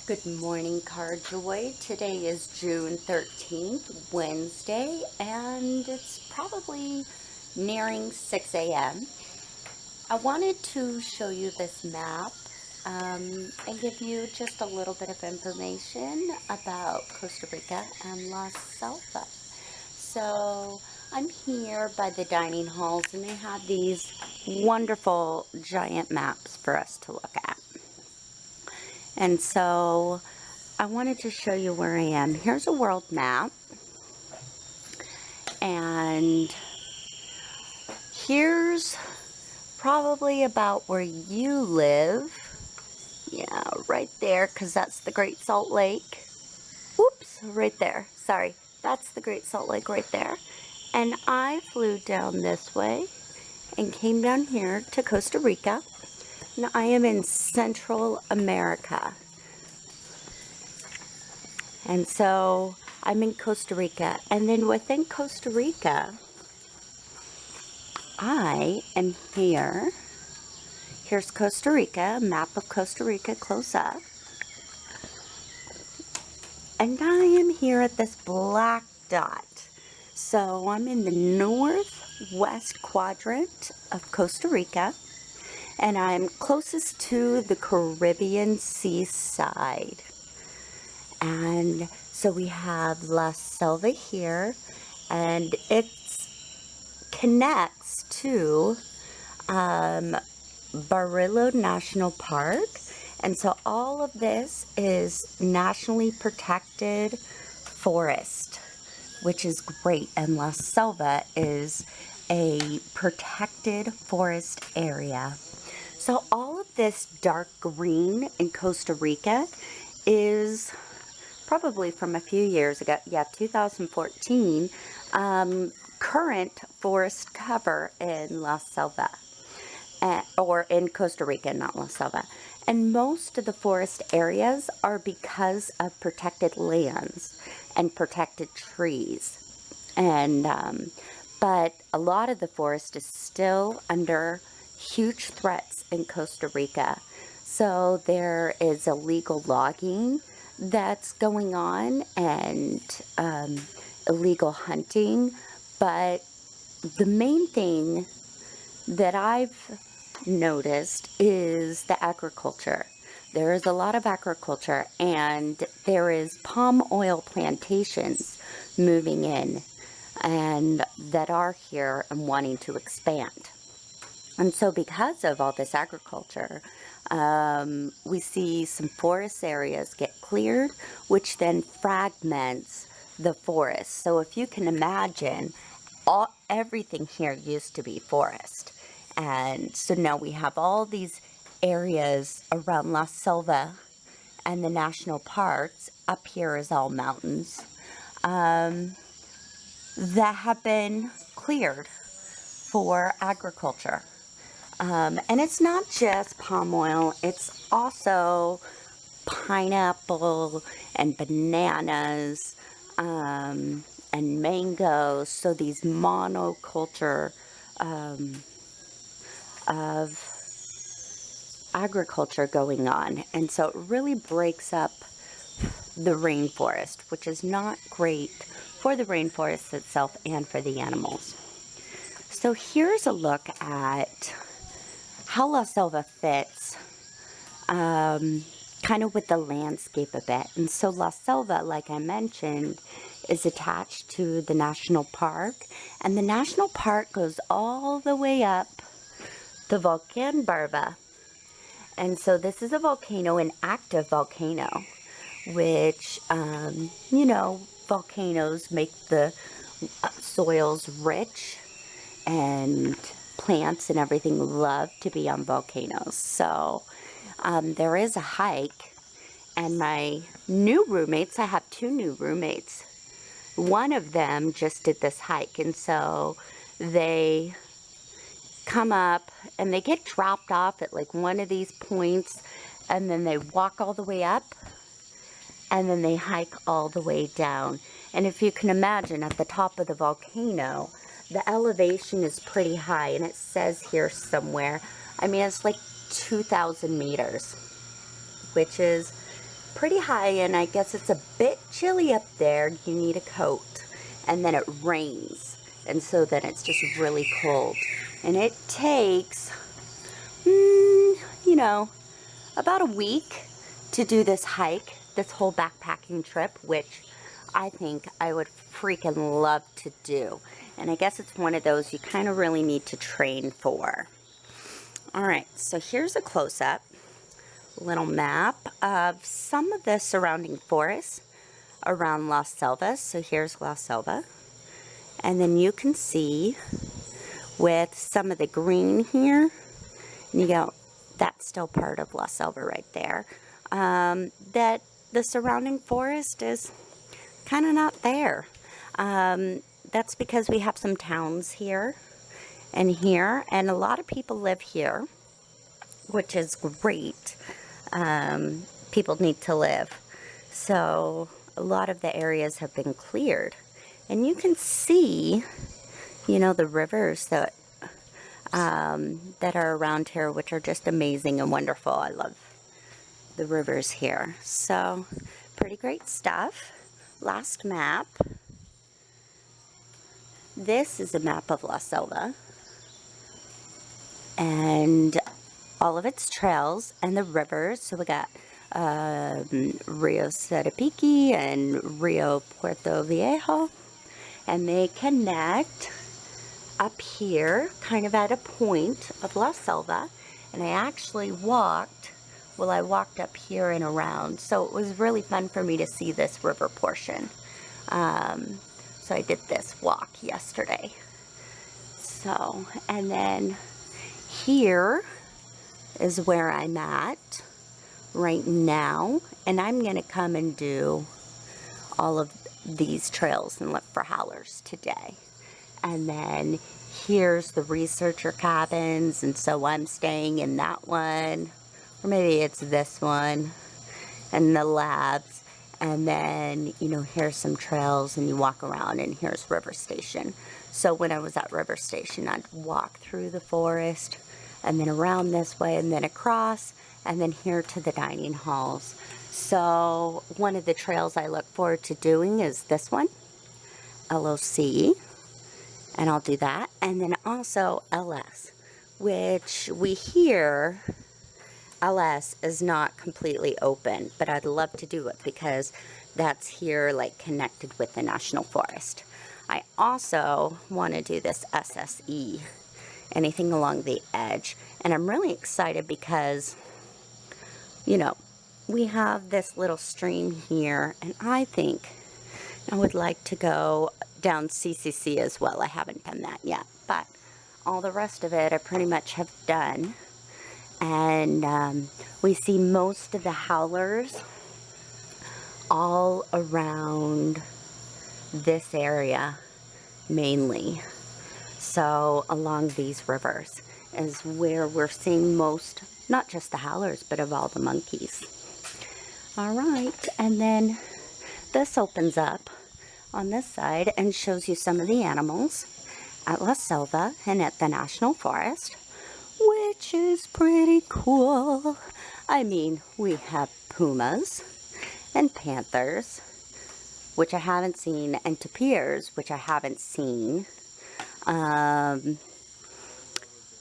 Good morning, Car Joy. Today is June 13th, Wednesday, and it's probably nearing 6 a.m. I wanted to show you this map and give you just a little bit of information about Costa Rica and La Selva. So I'm here by the dining halls, and they have these wonderful giant maps for us to look at. And so I wanted to show you where I am. Here's a world map, and here's probably about where you live. Yeah, right there, because that's the Great Salt Lake. Whoops, right there. Sorry, that's the Great Salt Lake right there. And I flew down this way and came down here to Costa Rica. And I am in Central America. And so I'm in Costa Rica. And then within Costa Rica, I am here. Here's Costa Rica, a map of Costa Rica close up. And I am here at this black dot. So I'm in the northwest quadrant of Costa Rica. And I'm closest to the Caribbean seaside. And so we have La Selva here, and it connects to Barrillo National Park. And so all of this is nationally protected forest, which is great. And La Selva is a protected forest area. So all of this dark green in Costa Rica is probably from a few years ago, 2014, current forest cover in La Selva, or in Costa Rica, not La Selva. And most of the forest areas are because of protected lands and protected trees. And, but a lot of the forest is still under huge threats in Costa Rica. So there is illegal logging that's going on, and illegal hunting. But the main thing that I've noticed is the agriculture. There is a lot of agriculture, and there is palm oil plantations moving in and that are here and wanting to expand. And so because of all this agriculture, we see some forest areas get cleared, which then fragments the forest. So if you can imagine, everything here used to be forest. And so now we have all these areas around La Selva and the national parks. Up here is all mountains that have been cleared for agriculture. And it's not just palm oil, it's also pineapple and bananas and mangoes. So these monoculture of agriculture going on. And so it really breaks up the rainforest, which is not great for the rainforest itself and for the animals. So here's a look at how La Selva fits kind of with the landscape a bit. And so La Selva, like I mentioned, is attached to the national park, and the national park goes all the way up the Volcan Barba. And so this is a volcano, an active volcano, which, you know, volcanoes make the soils rich, and plants and everything love to be on volcanoes. So there is a hike, and my new roommates, I have two new roommates. One of them just did this hike, and so they come up and they get dropped off at like one of these points, and then they walk all the way up, and then they hike all the way down. And if you can imagine, at the top of the volcano, the elevation is pretty high, and it says here somewhere, I mean, it's like 2,000 meters, which is pretty high, and I guess it's a bit chilly up there. You need a coat. And then it rains, and so then it's just really cold. And it takes, you know, about a week to do this hike, this whole backpacking trip, which I think I would freaking love to do. And I guess it's one of those you kind of really need to train for. All right, so here's a close-up little map of some of the surrounding forests around Las Selvas. So here's La Selva. And then you can see with some of the green here, and you go, that's still part of La Selva right there, that the surrounding forest is kind of not there. That's because we have some towns here and here, and a lot of people live here, which is great. People need to live. So a lot of the areas have been cleared. And you can see, you know, the rivers that that are around here, which are just amazing and wonderful. I love the rivers here. So, pretty great stuff. Last map. This is a map of La Selva. And all of its trails and the rivers. So we got Rio Sarapiqui and Rio Puerto Viejo. And they connect up here, kind of at a point of La Selva. And I actually walked, well, I walked up here and around. So it was really fun for me to see this river portion. So I did this walk yesterday. So, and then here is where I'm at right now. And I'm going to come and do all of these trails and look for howlers today. And then here's the researcher cabins, and so I'm staying in that one, or maybe it's this one, and the labs. And then, you know, here's some trails, and you walk around, and here's River Station. So when I was at River Station, I'd walk through the forest, and then around this way, and then across, and then here to the dining halls. So one of the trails I look forward to doing is this one, LOC, and I'll do that. And then also LS, which we hear LS is not completely open, but I'd love to do it because that's here like connected with the National Forest. I also want to do this SSE, anything along the edge. And I'm really excited because, you know, we have this little stream here, and I think I would like to go down CCC as well. I haven't done that yet, but all the rest of it I pretty much have done. And we see most of the howlers all around this area mainly. So along these rivers is where we're seeing most, not just the howlers, but of all the monkeys. All right, and then this opens up on this side and shows you some of the animals at La Selva and at the National Forest, which is pretty cool. I mean, we have pumas and panthers, which I haven't seen, and tapirs, which I haven't seen,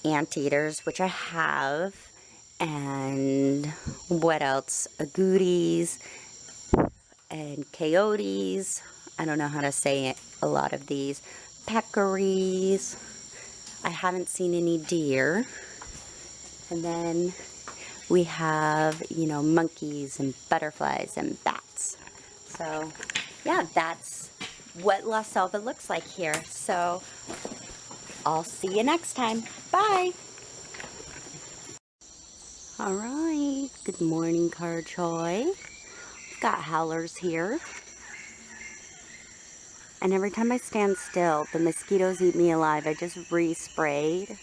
anteaters, which I have, and what else? Agoutis and coyotes. I don't know how to say it, a lot of these. Peccaries. I haven't seen any deer. And then we have, you know, monkeys and butterflies and bats. So, yeah, that's what La Selva looks like here. So, I'll see you next time. Bye! Alright, good morning, Carchoy. We've got howlers here. And every time I stand still, the mosquitoes eat me alive. I just re-sprayed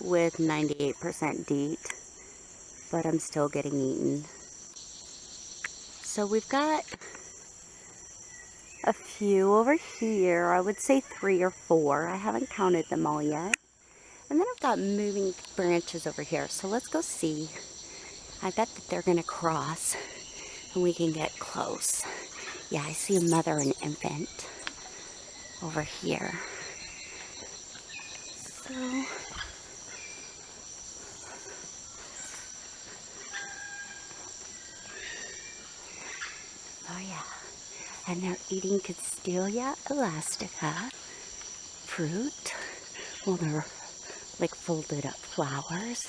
with 98% DEET, but I'm still getting eaten. So we've got a few over here. I would say 3 or 4. I haven't counted them all yet. And then I've got moving branches over here. So let's go see. I bet that they're going to cross. and we can get close. Yeah, I see a mother and infant over here. So, oh yeah, and they're eating Castelia elastica fruit. Well, they're like folded up flowers.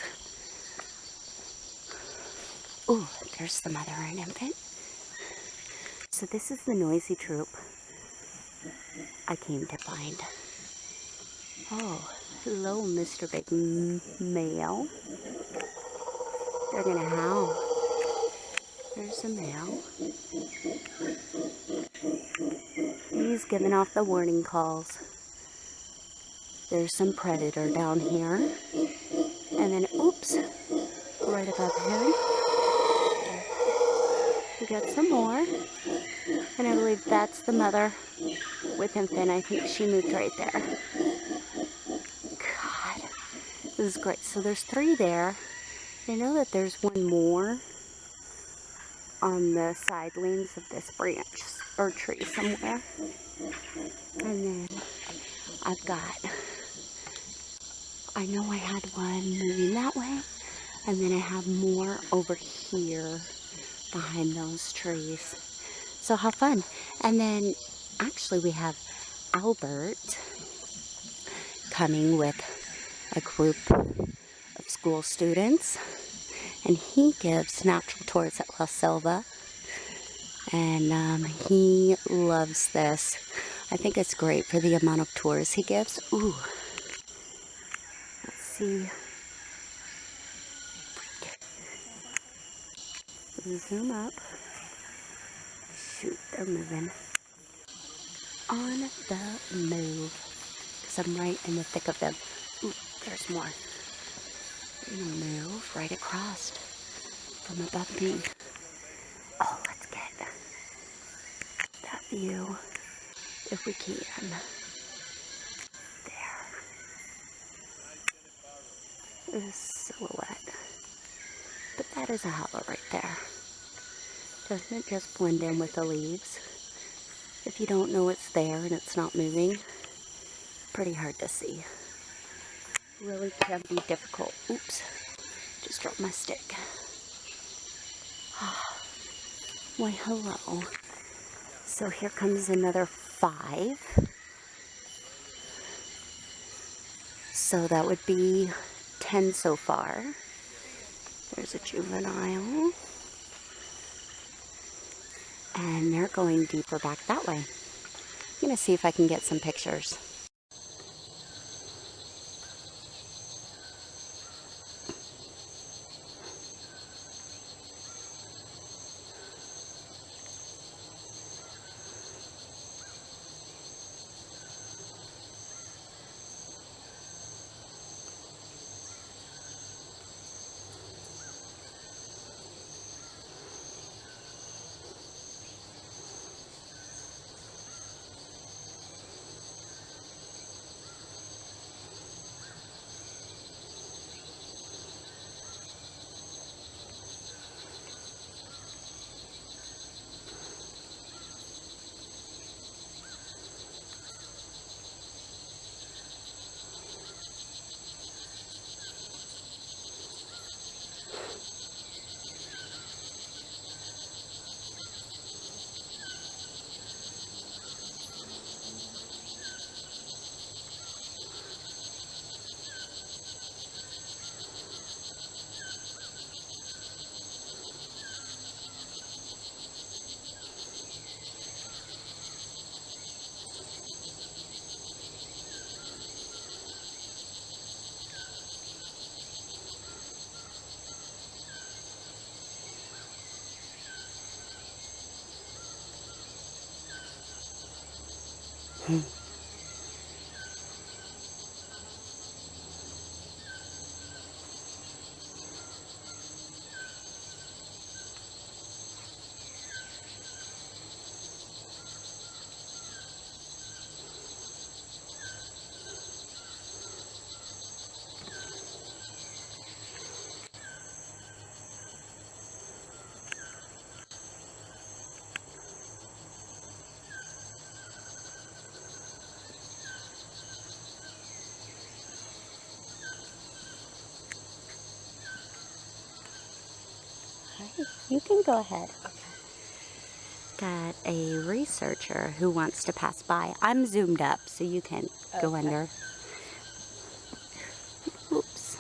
Ooh, there's the mother and infant. So this is the noisy troop I came to find. Oh, hello, Mr. Big Male. They're gonna howl. There's a male. He's giving off the warning calls. There's some predator down here. And then, oops, right above him. We got some more. And I believe that's the mother with infant. I think she moved right there. God, this is great. So there's 3 there. I know that there's one more on the sidelines of this branch or tree somewhere. And then I've got, I know I had one moving that way. And then I have more over here behind those trees. So how fun. And then actually we have Albert coming with a group of school students. And he gives natural tours at La Selva. And he loves this. I think it's great for the amount of tours he gives. Ooh. Let's see. Zoom up. Shoot, they're moving. On the move. Because I'm right in the thick of them. Ooh, there's more. I'm going to move right across from above me. Oh, let's get that view if we can. There. This silhouette. But that is a hollow right there. Doesn't it just blend in with the leaves? If you don't know it's there and it's not moving, pretty hard to see. Really can be difficult. Oops, just dropped my stick. Why, hello. So here comes another 5. So that would be 10 so far. There's a juvenile. And they're going deeper back that way. I'm going to see if I can get some pictures. Okay, you can go ahead. Got a researcher who wants to pass by. I'm zoomed up, so you can go under. Oops.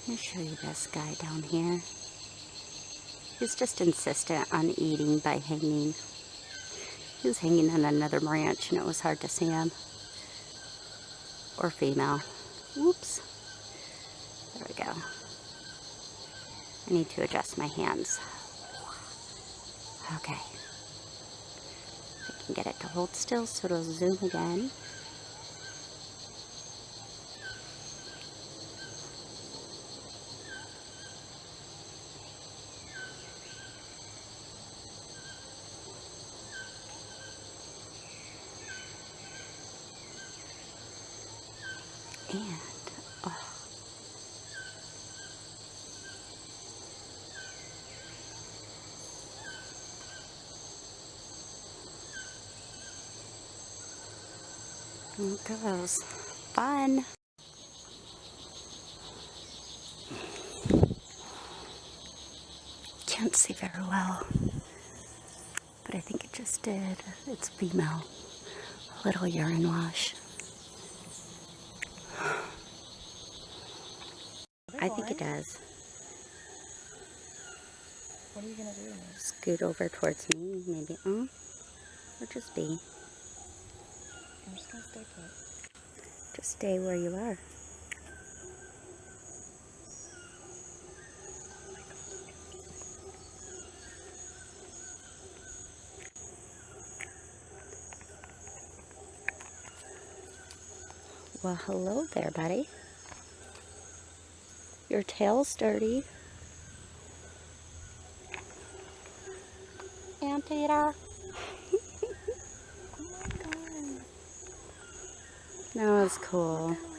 Let me show you this guy down here. He's just insistent on eating by hanging. He was hanging on another branch and it was hard to see him. Or female. Whoops. There we go. I need to adjust my hands. Okay. I can get it to hold still so it'll zoom again. And, oh. There it goes. Fun. Can't see very well, but I think it just did. It's female. A little urine wash. I think it does. What are you going to do? Scoot over towards me, maybe. Or just be. I'm just going to stay put. Just stay where you are. Well, hello there, buddy. Your tail's dirty. Anteater. Oh my god. That was cool. Look